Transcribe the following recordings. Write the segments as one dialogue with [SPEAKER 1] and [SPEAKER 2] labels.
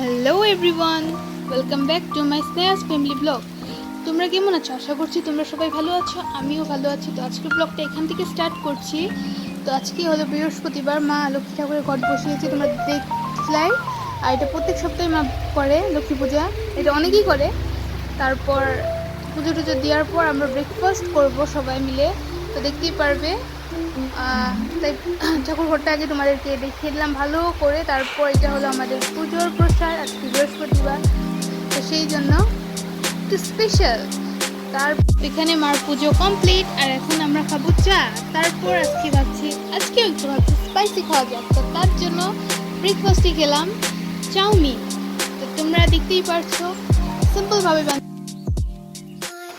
[SPEAKER 1] Hello everyone, welcome back to my Sneha's family blog. তোমরা কেমন আছো? আশা করছি তোমরা সবাই ভালো আছো, আমিও ভালো আছি। তো আজকের ব্লগটা এখান থেকে স্টার্ট করছি। তো আজকে হলো বৃহস্পতিবার, মা লক্ষ্মী ঠাকুরের ঘট বসিয়েছে, তোমরা দেখলাই। আর এটা প্রত্যেক সপ্তাহে মা করে লক্ষ্মী পূজা, এটা অনেকেই করে। তারপর পুজো টুজো দেওয়ার পর আমরা ব্রেকফাস্ট করব সবাই মিলে, তো দেখতেই পারবে। তাই ঠাকুর ঘরটা আগে তোমাদেরকে দেখিয়ে দিলাম ভালো করে। তারপর এটা হলো আমাদের পুজোর প্রসাদ, আজকে বৃহস্পতিবার, তো সেই জন্য একটু স্পেশাল। তার এখানে মার পুজো কমপ্লিট, আর এখন আমরা খাবো চা। তারপর আজকেও একটু ভাবছি স্পাইসি খাওয়া যাক, তো তার জন্য ব্রেকফাস্টে খেলাম চাউমিন। তো তোমরা দেখতেই পারছো সিম্পলভাবে।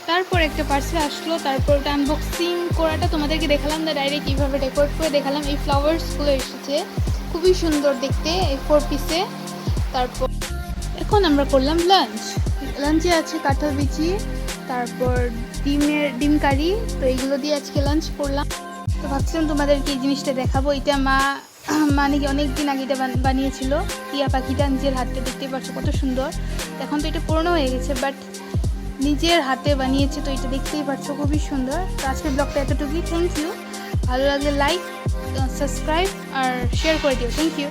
[SPEAKER 1] তারপর একটা পার্সেল আসলো, তারপর ওটা আনবক্সিং করাটা তোমাদেরকে দেখালাম না, ডাইরেক্ট কীভাবে ডেকোরেট করে দেখালাম। এই ফ্লাওয়ার্সগুলো এসেছে, খুবই সুন্দর দেখতে, এই 4 পিসে। তারপর এখন আমরা করলাম লাঞ্চে আছে কাঁঠাল বিচি, তারপর ডিম কারি। তো এইগুলো দিয়ে আজকে লাঞ্চ করলাম। তো ভাবছিলাম তোমাদেরকে এই জিনিসটা দেখাবো। এটা মা মানে কি অনেক দিন আগে এটা বানিয়েছিল, টিয়া পাখিটা নিজের হাতে, দেখতে পাচ্ছ কত সুন্দর। এখন তো এটা পুরনো হয়ে গেছে, বাট নিজের হাতে বানিয়েছে, তো এটা দেখতেই পাচ্ছ খুবই সুন্দর। তো আজকের ব্লগটা এতটুকুই। Thank you. ভালো লাগলে লাইক, সাবস্ক্রাইব আর শেয়ার করে দিও। Thank you.